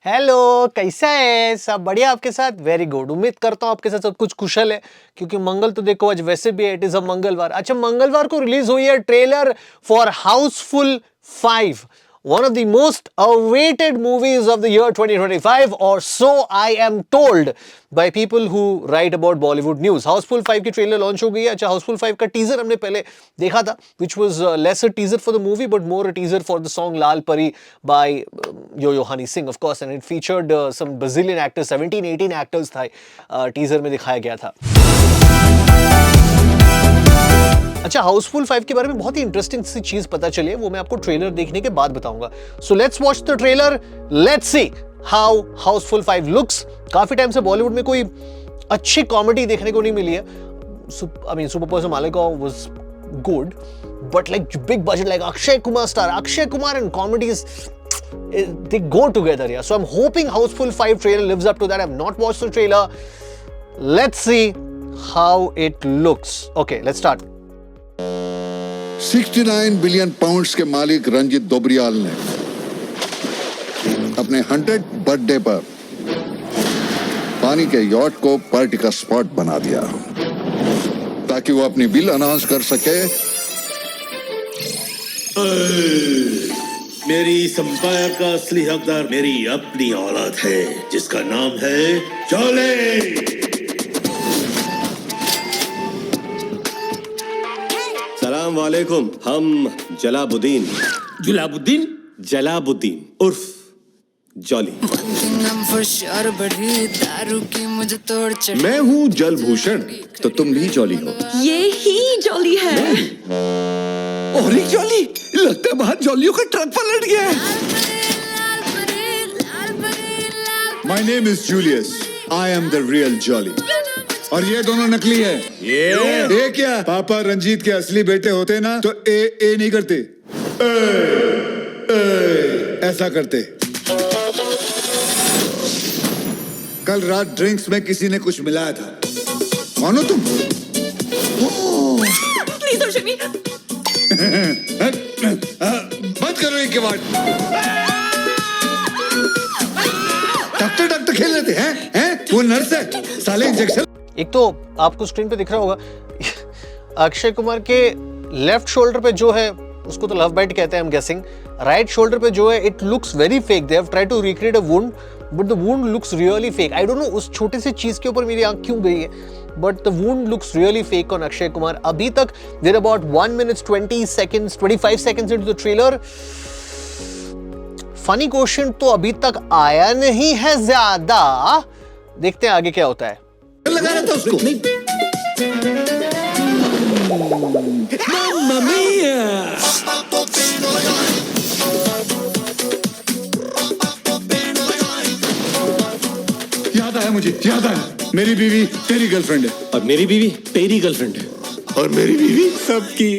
Hello, कैसा है? सब बढ़िया आपके साथ? Very good. उम्मीद करता हूँ आपके साथ सब कुछ कुशल है, क्योंकि मंगल तो देखो आज वैसे भी है, इट इज अ मंगलवार। अच्छा, मंगलवार को रिलीज हुई है trailer for Housefull 5, one of the most awaited movies of the year 2025, or so I am told by people who write about Bollywood news. Houseful 5 की ट्रेलर लॉन्च हो गई है। अच्छा, Houseful 5 का टीजर हमने पहले देखा था, which was less a teaser for the movie but more a teaser for the song Lal Pari by Yo-Yo Honey Singh, of course, and it featured some Brazilian actors, 17-18 actors था teaser में दिखाया गया था। अच्छा, हाउसफुल 5 के बारे में बहुत ही इंटरेस्टिंग सी चीज पता चली है, वो मैं आपको ट्रेलर देखने के बाद बताऊंगा। So let's watch the trailer, let's see how Housefull 5 looks. काफी टाइम से बॉलीवुड में कोई अच्छी कॉमेडी देखने को नहीं मिली है। आई मीन सुपर पर्सन मालिका was good, but like big budget like Akshay Kumar and comedies they go together, yeah. So I'm hoping Houseful 5 trailer lives up to that. I've not watched the trailer. Let's see how it looks. Okay, let's start. 69 billion pounds के मालिक रंजीत दोबरियाल ने अपने 100th birthday पर पानी के yacht को party का spot बना दिया, ताकि वो अपनी बिल अनाउंस कर सके। मेरी इस अंपायर का असली हकदार मेरी अपनी औलाद है, जिसका नाम है जॉली। सलाम वालेकुम, हम जलाबुद्दीन उर्फ जॉली। मैं हूँ जलभूषण, तो तुम भी जॉली हो। ये ही जॉली है। और एक जॉली, लगता है बाहर जॉलियों का ट्रक पलट गया है। My name is Julius. I am the real Jolly. और ये दोनों नकली है। ये क्या? पापा रंजीत के असली बेटे होते ना तो ए नहीं करते, ऐसा करते। कल रात ड्रिंक्स में किसी ने कुछ मिलाया था। कौन हो तुम? Please don't shoot me. बंद करो ये किवाड़। डॉक्टर खेल रहे थे हैं? वो नर्स है साले। इंजेक्शन। एक तो आपको स्क्रीन पे दिख रहा होगा अक्षय कुमार के लेफ्ट शोल्डर पे जो है उसको तो लव बाइट कहते हैं, I am guessing. Right shoulder पे जो है it looks very fake. They have tried to recreate a wound but the wound looks really fake. I don't know उस छोटी सी चीज के ऊपर मेरी आंख क्यों गई है, but the wound looks really fake on Akshay Kumar. अभी तक there about 1 minute 25 seconds into the trailer। Funny question तो अभी तक आया नहीं है ज्यादा, देखते हैं आगे क्या होता है। लगा रहा था उसको। मम्मा मिया। मुझे याद आया, मेरी बीवी तेरी गर्लफ्रेंड है, और मेरी बीवी तेरी गर्लफ्रेंड है, और मेरी बीवी सबकी।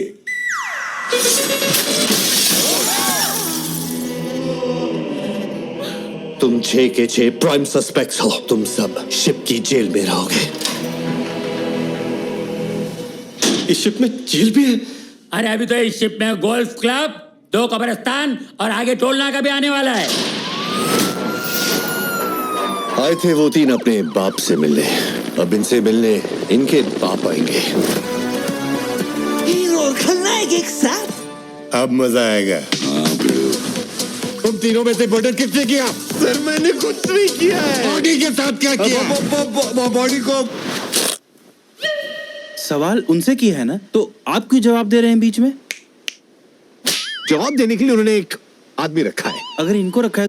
तुम 6 के 6 प्राइम सस्पेक्ट्स हो। तुम सब शिप की जेल में रहोगे। इस शिप में जेल भी है? अरे अभी तो इस शिप में गोल्फ क्लब, 2 कब्रिस्तान और आगे टोल नाका भी आने वाला है। आए थे वो 3 अपने बाप से मिलने, अब इनसे मिलने इनके बाप आएंगे। हीरो और खलनायक एक साथ, अब मजा आएगा। तुम तीनों में से मर्डर किसने किया? सर मैंने कुछ नहीं किया है। बॉडी के साथ क्या किया? बॉडी को सवाल उनसे किया है ना, तो आप क्यों जवाब दे रहे हैं बीच में? जवाब देने के लिए उन्होंने एक आदमी रखा है। अगर इनको रखा है।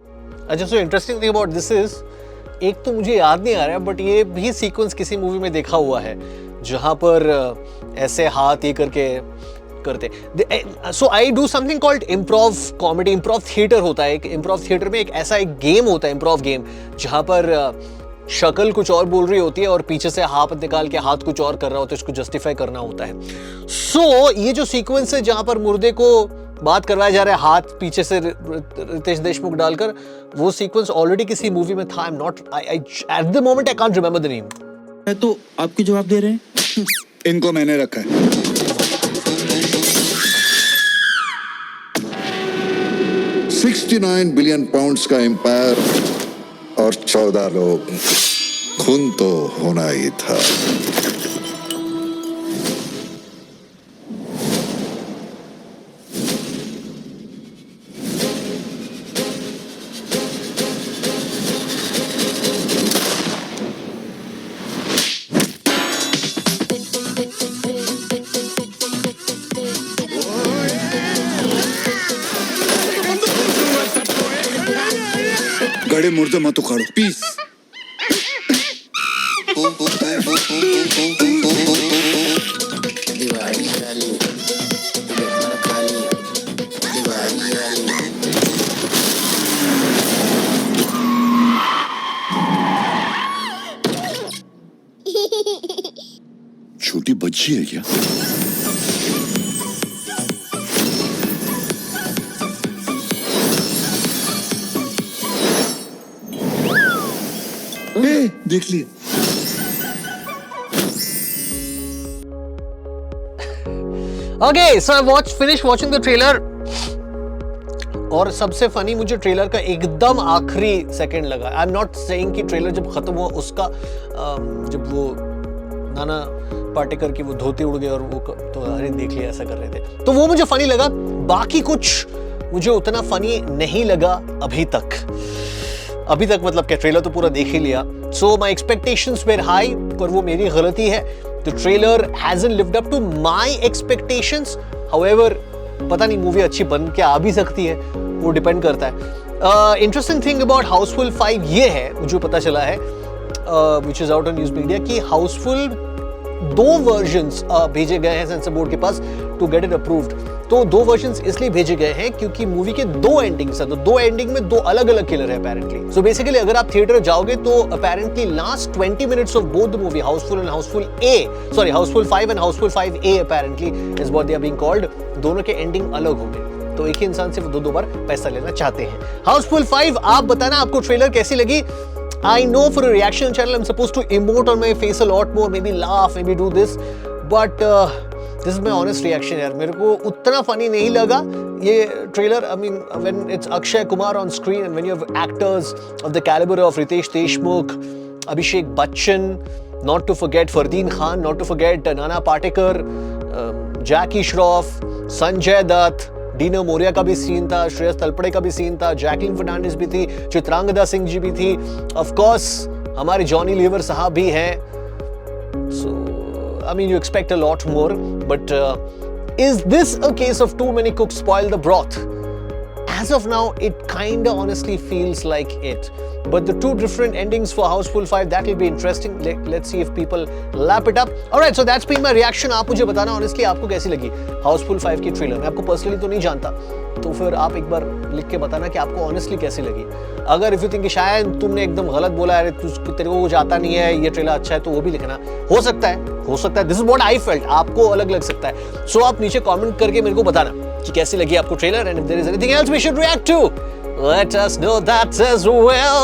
अच्छा, so interesting thing about this is, एक तो मुझे याद नहीं आ रहा है बट ये भी सीक्वेंस किसी मूवी में देखा हुआ है जहां पर ऐसे हाथ ये करके करते। So I do something called improv comedy. Improv theatre होता है, इम्प्रोव थिएटर में एक ऐसा एक गेम होता है, इम्प्रोव गेम, जहां पर शक्ल कुछ और बोल रही होती है और पीछे से हाथ निकाल के हाथ कुछ और कर रहा होता है, उसको जस्टिफाई करना होता है। सो ये जो सीक्वेंस है जहां पर मुर्दे को बात करवाया जा रहा है हाथ पीछे से रितेश देशमुख डालकर, वो सीक्वेंस ऑलरेडी किसी मूवी में था। I am not at the moment I can't remember the name. तो आप क्यों जवाब दे रहे हैं? इनको मैंने रखा है। 69 बिलियन पाउंड्स का एम्पायर 14 लोग, खून तो होना ही था। गड़े मुर्दे मत उखाड़ो, पीस। छोटी बच्ची है क्या? देख लिए। Okay, so I finished watching the trailer. और सबसे फनी मुझे ट्रेलर का एकदम आखिरी सेकंड लगा। आई एम नॉट सेइंग कि ट्रेलर जब खत्म हुआ उसका जब वो नाना पाटेकर की वो धोती उड़ गई और वो तो अरे देख लिया ऐसा कर रहे थे, तो वो मुझे फनी लगा। बाकी कुछ मुझे उतना फनी नहीं लगा अभी तक मतलब क्या, ट्रेलर तो पूरा देख ही लिया। So my expectations were high, पर वो मेरी गलती है। The trailer hasn't lived up to my expectations. However पता नहीं मूवी अच्छी बन के आ भी सकती है, वो डिपेंड करता है। इंटरेस्टिंग थिंग अबाउट हाउसफुल 5 ये है, मुझे पता चला है which is out on news media कि हाउसफुल 2 वर्जन्स भेजे गए हैं सेंसर बोर्ड के पास टू गेट इट अप्रूव्ड। तो 2 वर्जन्स इसलिए भेजे गए हैं क्योंकि मूवी के 2 एंडिंग्स हैं, तो 2 एंडिंग में 2 अलग अलग किलर है अपेरेंटली। सो बेसिकली अगर आप थिएटर जाओगे तो apparently last 20 minutes of both the movie Housefull 5 and Housefull 5A apparently is what they are being called, दोनों के एंडिंग अलग होंगे। तो एक ही इंसान से वो 2 बार पैसा लेना चाहते हैं। हाउसफुल 5, आप बताना आपको ट्रेलर कैसी लगी। I know for a reaction channel I'm supposed to emote on my face a lot more, maybe laugh, maybe do this, but this is my honest reaction यार। मेरे को उतना funny नहीं लगा ये trailer. I mean when it's Akshay Kumar on screen and when you have actors of the caliber of Ritesh Deshmukh, Abhishek Bachchan, not to forget Fardeen Khan, not to forget Nana Patekar, Jackie Shroff, Sanjay Dutt, Dino Morea का भी scene था, श्रेयस तलपड़े का भी scene था, Jacqueline Fernandes भी थी, चित्रांगदा सिंह जी भी थी, ऑफ कोर्स हमारे जॉनी लीवर साहब भी हैं। So I mean you expect a lot more, but is this a case of too many cooks spoil the broth? As of now, it kinda honestly feels like it. But the 2 different endings for Houseful 5, that will be interesting. Let's see if people lap it up. Alright, so that's been my reaction. आप मुझे बताना honestly आपको कैसी लगी Houseful 5 की trailer. मैं आपको personally तो नहीं जानता, तो फिर आप एक बार लिख के बताना कि आपको ऑनेस्टली कैसी लगी। अगर इफ यू थिंक कि शायद तुमने एकदम गलत बोला है, तेरे को कुछ आता नहीं है, ये ट्रेलर अच्छा है, तो वो भी लिखना। हो सकता है this is what I felt, आपको अलग लग सकता है। सो आप नीचे कमेंट करके मेरे को बताना कि कैसी लगी आपको trailer, and if there is anything else we should react to, let us know that as well.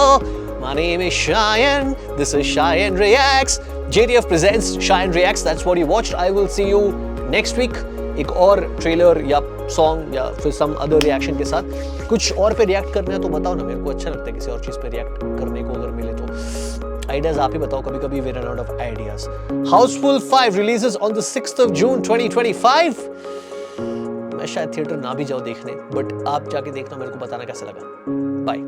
My name is Cheyenne. This is Cheyenne Reacts. JDF presents Cheyenne Reacts. That's what you watched. I will see you next week. एक और trailer या song या फिर some other reaction के साथ। कुछ और पे रिएक्ट करना है तो बताओ ना, मेरे को अच्छा लगता है किसी और चीज़ पे रिएक्ट करने को अगर मिले तो। आइडियाज आप ही बताओ, कभी कभी we run out of ideas. Housefull 5 releases on the 6th of June 2025। मैं शायद थिएटर ना भी जाऊँ देखने, बट आप जाके देखना, मेरे को बताना कैसा लगा। बाय।